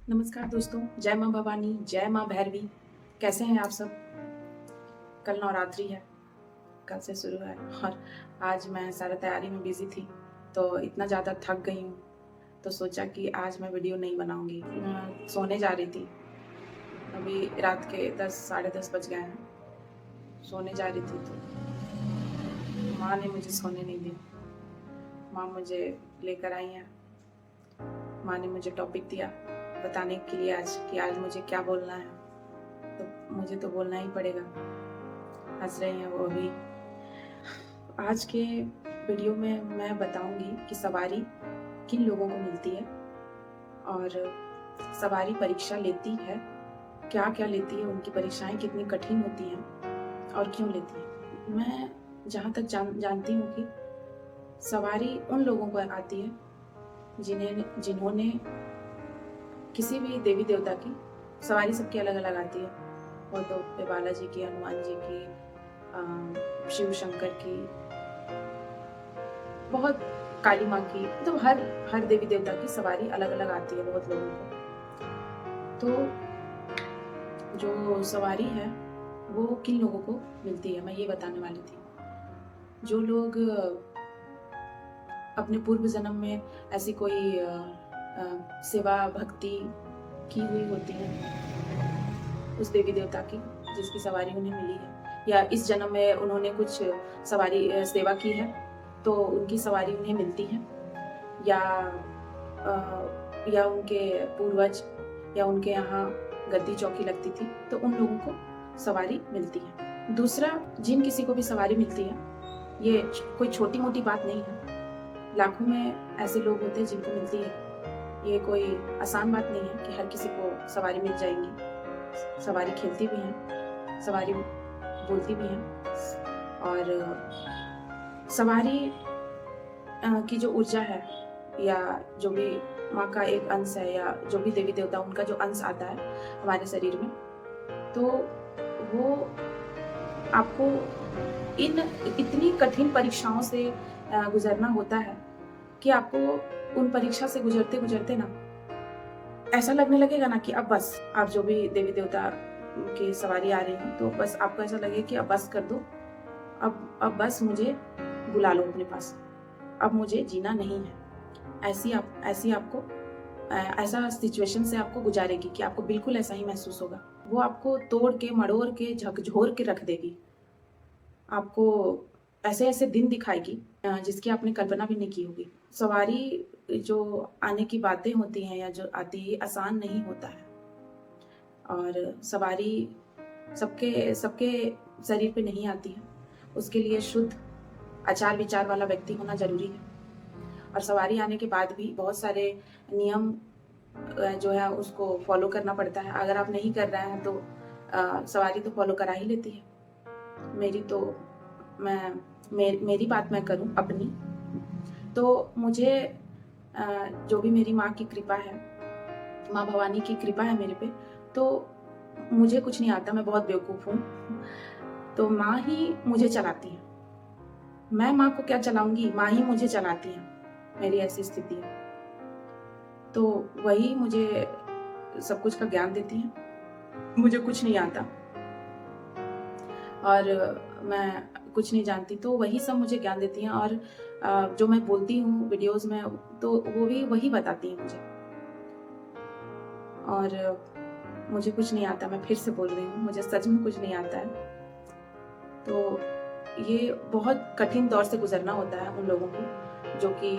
नमस्कार दोस्तों, जय माँ भवानी, जय माँ भैरवी। कैसे हैं आप सब? कल नवरात्रि है, कल से शुरू है और आज मैं सारा तैयारी में बिज़ी थी, तो इतना ज़्यादा थक गई हूँ, तो सोचा कि आज मैं वीडियो नहीं बनाऊँगी। मैं सोने जा रही थी, अभी रात के 10 साढ़े 10 बज गए हैं। सोने जा रही थी तो माँ ने मुझे सोने नहीं दिया। माँ मुझे लेकर आई हैं, माँ ने मुझे टॉपिक दिया बताने के लिए आज कि आज मुझे क्या बोलना है, तो मुझे तो बोलना ही पड़ेगा। हँस रही हैं वो अभी। आज के वीडियो में मैं बताऊंगी कि सवारी किन लोगों को मिलती है और सवारी परीक्षा लेती है, क्या क्या लेती है, उनकी परीक्षाएं कितनी कठिन होती हैं और क्यों लेती है। मैं जहाँ तक जानती हूँ कि सवारी उन लोगों को आती है जिन्होंने किसी भी देवी देवता की सवारी, सबकी अलग अलग आती है। वो तो बालाजी की, हनुमान जी की, शिव शंकर की, बहुत काली माँ की, मतलब हर देवी देवता की सवारी अलग अलग आती है बहुत लोगों को। तो जो सवारी है वो किन लोगों को मिलती है, मैं ये बताने वाली थी। जो लोग अपने पूर्व जन्म में ऐसी कोई सेवा भक्ति की हुई होती है उस देवी देवता की जिसकी सवारी उन्हें मिली है, या इस जन्म में उन्होंने कुछ सवारी सेवा की है तो उनकी सवारी उन्हें मिलती है, या उनके पूर्वज या उनके यहाँ गद्दी चौकी लगती थी तो उन लोगों को सवारी मिलती है। दूसरा, जिन किसी को भी सवारी मिलती है, ये कोई छोटी मोटी बात नहीं है। लाखों में ऐसे लोग होते हैं जिनको मिलती है। ये कोई आसान बात नहीं है कि हर किसी को सवारी मिल जाएंगी। सवारी खेलती भी हैं, सवारी बोलती भी हैं, और सवारी की जो ऊर्जा है या जो भी माँ का एक अंश है या जो भी देवी देवता उनका जो अंश आता है हमारे शरीर में, तो वो आपको इन इतनी कठिन परीक्षाओं से गुजरना होता है कि आपको उन परीक्षा से गुजरते गुजरते ना ऐसा लगने लगेगा ना कि अब बस, आप जो भी देवी देवता की सवारी आ रही हो तो बस आपको ऐसा लगे कि अब बस कर दो, अब बस मुझे बुला लो अपने पास, अब मुझे जीना नहीं है। ऐसी आपको ऐसा सिचुएशन से आपको गुजारेगी कि आपको बिल्कुल ऐसा ही महसूस होगा। वो आपको तोड़ के मड़ोड़ के झकझोर के रख देगी, आपको ऐसे ऐसे दिन दिखाएगी जिसकी आपने कल्पना भी नहीं की होगी। सवारी जो आने की बातें होती हैं या जो आती है, आसान नहीं होता है, और सवारी सबके सबके शरीर पे नहीं आती है। उसके लिए शुद्ध आचार विचार वाला व्यक्ति होना जरूरी है, और सवारी आने के बाद भी बहुत सारे नियम जो है उसको फॉलो करना पड़ता है। अगर आप नहीं कर रहे हैं तो सवारी तो फॉलो करा ही लेती है। मेरी बात मैं करूं अपनी, तो मुझे जो भी मेरी माँ की कृपा है, माँ भवानी की कृपा है मेरे पे, तो मुझे कुछ नहीं आता, मैं बहुत बेवकूफ़ हूँ। तो माँ ही मुझे चलाती है, मैं माँ को क्या चलाऊंगी, माँ ही मुझे चलाती है। मेरी ऐसी स्थिति है, तो वही मुझे सब कुछ का ज्ञान देती है। मुझे कुछ नहीं आता और मैं कुछ नहीं जानती, तो वही सब मुझे ज्ञान देती हैं। और जो मैं बोलती हूँ वीडियोस में, तो वो भी वही बताती हैं मुझे। और मुझे कुछ नहीं आता, मैं फिर से बोल रही हूँ, मुझे सच में कुछ नहीं आता है। तो ये बहुत कठिन दौर से गुजरना होता है उन लोगों को जो कि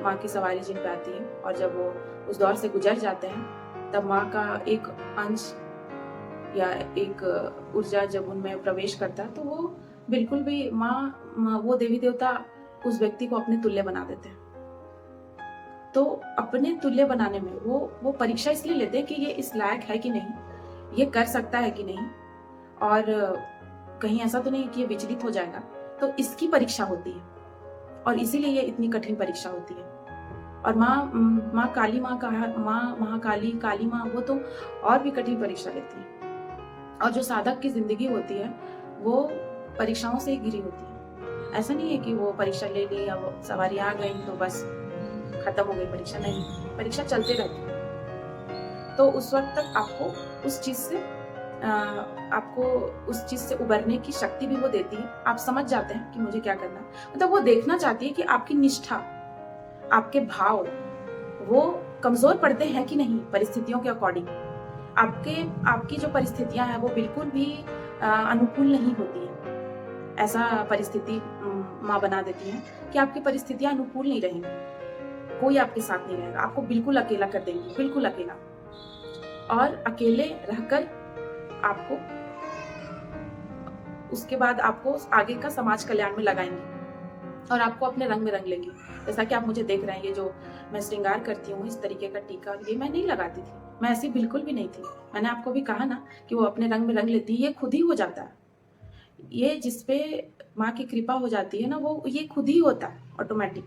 माँ की सवारी जिन पे आती है, और जब वो उस दौर से गुजर जाते हैं तब माँ का एक अंश या एक ऊर्जा जब उनमें प्रवेश करता है तो वो बिल्कुल भी वो देवी देवता उस व्यक्ति को अपने तुल्य बना देते हैं। तो अपने तुल्य बनाने में वो परीक्षा इसलिए लेते हैं कि ये इस लायक है कि नहीं, ये कर सकता है कि नहीं, और कहीं ऐसा तो नहीं कि ये विचलित हो जाएगा। तो इसकी परीक्षा होती है, और इसीलिए ये इतनी कठिन परीक्षा होती है। और माँ काली, माँ महाकाली, काली माँ, वो तो और भी कठिन परीक्षा लेती है। और जो साधक की जिंदगी होती है वो परीक्षाओं से ही घिरी होती है। ऐसा नहीं है कि वो परीक्षा ले ली या वो सवारी आ गई तो बस खत्म हो गई परीक्षा, नहीं, परीक्षा चलते रहती है। तो उस वक्त तक आपको उस चीज से उबरने की शक्ति भी वो देती है। आप समझ जाते हैं कि मुझे क्या करना है। मतलब वो देखना चाहती है कि आपकी निष्ठा, आपके भाव वो कमजोर पड़ते हैं कि नहीं परिस्थितियों के अकॉर्डिंग। आपकी जो परिस्थितियां हैं वो बिल्कुल भी अनुकूल नहीं होती है। ऐसा परिस्थिति माँ बना देती है कि आपकी परिस्थितियां अनुकूल नहीं रहेंगी, कोई आपके साथ नहीं रहेगा, आपको बिल्कुल अकेला कर देंगी, बिल्कुल अकेला। और अकेले रहकर आपको उसके बाद आपको आगे का समाज कल्याण में लगाएंगे और आपको अपने रंग में रंग लेंगे। जैसा कि आप मुझे देख रहे हैं, ये जो मैं श्रृंगार करती हूँ, इस तरीके का टीका, ये मैं नहीं लगाती थी, मैं ऐसी बिल्कुल भी नहीं थी। मैंने आपको भी कहा ना कि वो अपने रंग में रंग लेती है, ये खुद ही हो जाता है। ये जिसपे माँ की कृपा हो जाती है ना, वो ये खुद ही होता है ऑटोमेटिक।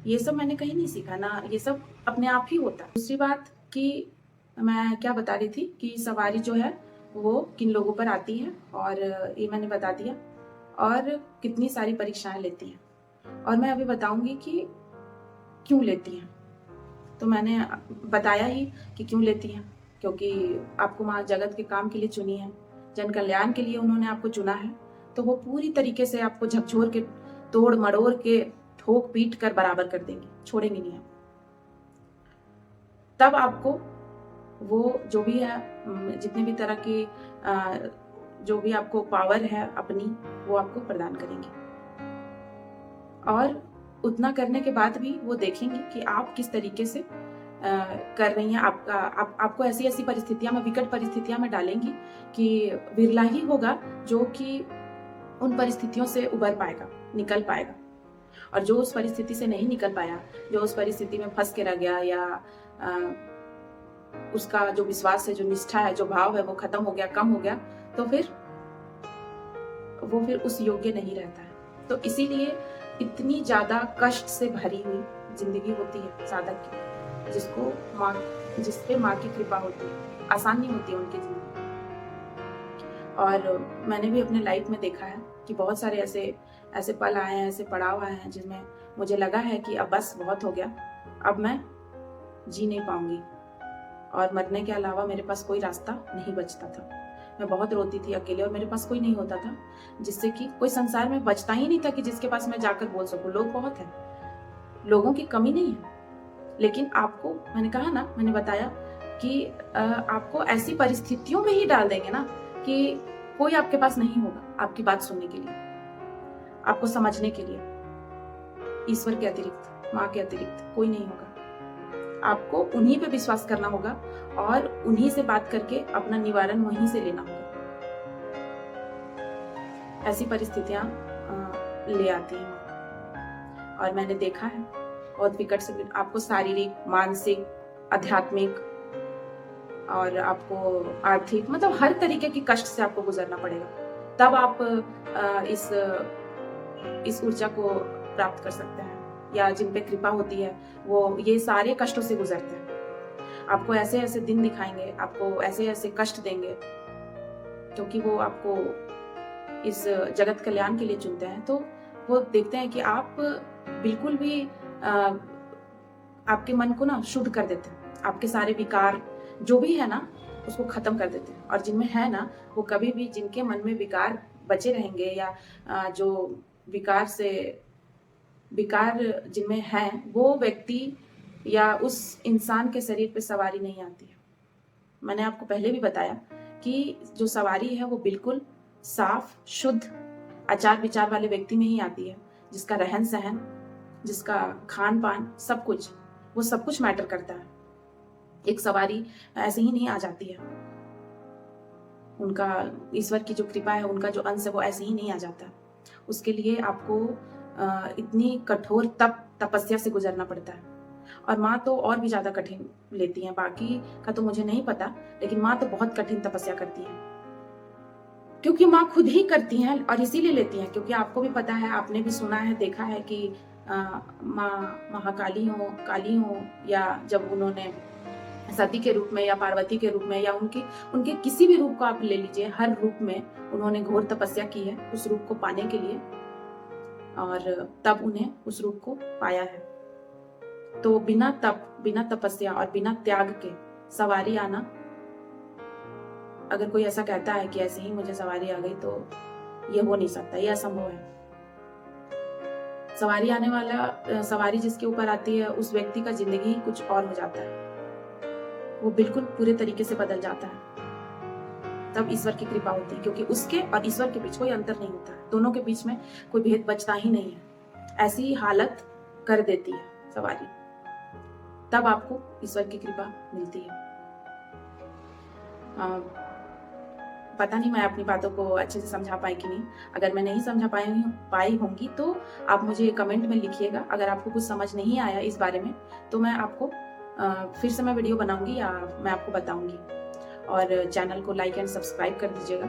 ये सब मैंने कहीं नहीं सीखा ना, ये सब अपने आप ही होता है। दूसरी बात कि मैं क्या बता रही थी कि सवारी जो है वो किन लोगों पर आती है, और ये मैंने बता दिया, और कितनी सारी परीक्षाएं लेती हैं। और मैं अभी बताऊंगी कि क्यों लेती हैं। तो मैंने बताया ही कि क्यों लेती हैं, क्योंकि आपको माँ जगत के काम के लिए चुनी है, जन कल्याण के लिए उन्होंने आपको चुना है। तो वो पूरी तरीके से आपको झकझोर के, तोड़ मड़ोड़ के, ठोक पीट कर बराबर कर देंगी, छोड़ेंगी नहीं आप। तब आपको वो जो भी है, जितने भी तरह की जो भी आपको पावर है अपनी, वो आपको प्रदान करेंगी। और उतना करने के बाद भी वो देखेंगे कि आप किस तरीके से कर रही हैं। आपको ऐसी ऐसी परिस्थितियां में, विकट परिस्थितियां में डालेंगी कि विरला ही होगा जो कि उन परिस्थितियों से उबर पाएगा, निकल पाएगा। और जो उस परिस्थिति से नहीं निकल पाया, जो उस परिस्थिति में फंस के रह गया, या उसका जो विश्वास है, जो निष्ठा है, जो भाव है, वो खत्म हो गया, कम हो गया, तो फिर वो उस योग्य नहीं रहता है। तो इसीलिए इतनी ज्यादा कष्ट से भरी हुई जिंदगी होती है साधक की, जिसपे माँ की कृपा होती है, आसान नहीं होती है उनकी जिंदगी। और मैंने भी अपने लाइफ में देखा है कि बहुत सारे ऐसे पल आए हैं, ऐसे पड़ाव आए हैं जिसमें मुझे लगा है कि अब बस बहुत हो गया, अब मैं जी नहीं पाऊंगी, और मरने के अलावा मेरे पास कोई रास्ता नहीं बचता था। मैं बहुत रोती थी अकेले, और मेरे पास कोई नहीं होता था जिससे कि कोई संसार में बचता ही नहीं था कि जिसके पास मैं जाकर बोल सकूं। लोग बहुत हैं, लोगों की कमी नहीं है, लेकिन आपको, मैंने कहा ना, मैंने बताया कि आपको ऐसी परिस्थितियों में ही डाल देंगे ना कि कोई आपके पास नहीं होगा आपकी बात सुनने के लिए, आपको समझने के लिए। ईश्वर के अतिरिक्त, माँ के अतिरिक्त कोई नहीं होगा। आपको उन्हीं पे विश्वास करना होगा और उन्हीं से बात करके अपना निवारण वहीं से लेना होगा। ऐसी परिस्थितियां ले आती हैं माँ, और मैंने देखा है बहुत विकट से। आपको शारीरिक, मानसिक, आध्यात्मिक और आपको आर्थिक, मतलब हर तरीके की कष्ट से आपको गुजरना पड़ेगा, तब आप इस ऊर्जा को प्राप्त कर सकते हैं। या जिन पे कृपा होती है वो ये सारे कष्टों से गुजरते हैं। आपको ऐसे ऐसे दिन दिखाएंगे, आपको ऐसे ऐसे कष्ट देंगे, क्योंकि वो आपको इस जगत कल्याण के लिए चुनते हैं। तो वो देखते हैं कि आप बिल्कुल भी आपके मन को ना शुद्ध कर देते हैं, आपके सारे विकार जो भी है ना उसको खत्म कर देते हैं। और जिनमें है ना, वो कभी भी, जिनके मन में विकार बचे रहेंगे, या जो विकार जिनमें है, वो व्यक्ति या उस इंसान के शरीर पे सवारी नहीं आती है। मैंने आपको पहले भी बताया कि जो सवारी है वो बिल्कुल साफ, शुद्ध, आचार विचार वाले व्यक्ति में ही आती है, जिसका रहन सहन, जिसका खान पान, सब कुछ, वो सब कुछ मैटर करता है। एक सवारी ऐसे ही नहीं आ जाती है, उनका, ईश्वर की जो कृपा है, उनका जो अंश है, वो ऐसे ही नहीं आ जाता। उसके लिए आपको इतनी कठोर तपस्या से गुजरना पड़ता है। और माँ तो और भी ज्यादा कठिन लेती हैं, बाकी का तो मुझे नहीं पता, लेकिन माँ तो बहुत कठिन तपस्या करती है, क्योंकि माँ खुद ही करती हैं और इसीलिए लेती हैं। क्योंकि आपको भी पता है, आपने भी सुना है, देखा है कि माँ महाकाली हो, काली हो, या जब उन्होंने सती के रूप में या पार्वती के रूप में, या उनके किसी भी रूप को आप ले लीजिए, हर रूप में उन्होंने घोर तपस्या की है उस रूप को पाने के लिए, और तब उन्हें उस रूप को पाया है। तो बिना तपस्या और बिना त्याग के सवारी आना, अगर कोई ऐसा कहता है कि ऐसे ही मुझे सवारी आ गई, तो ये हो नहीं सकता, ये असंभव है। सवारी आने वाला, सवारी जिसके ऊपर आती है, उस व्यक्ति का जिंदगी ही कुछ और हो जाता है, वो बिल्कुल पूरे तरीके से बदल जाता है। तब ईश्वर की कृपा होती है, क्योंकि उसके और ईश्वर के बीच कोई अंतर नहीं होता है, दोनों के बीच में कोई भेद बचता ही नहीं है। ऐसी ही हालत कर देती है सवारी, तब आपको ईश्वर की कृपा मिलती है। पता नहीं मैं अपनी बातों को अच्छे से समझा पाई कि नहीं। अगर मैं नहीं समझा पाई होंगी तो आप मुझे कमेंट में लिखिएगा। अगर आपको कुछ समझ नहीं आया इस बारे में, तो मैं आपको फिर से मैं वीडियो बनाऊंगी या मैं आपको बताऊंगी। और चैनल को लाइक एंड सब्सक्राइब कर दीजिएगा।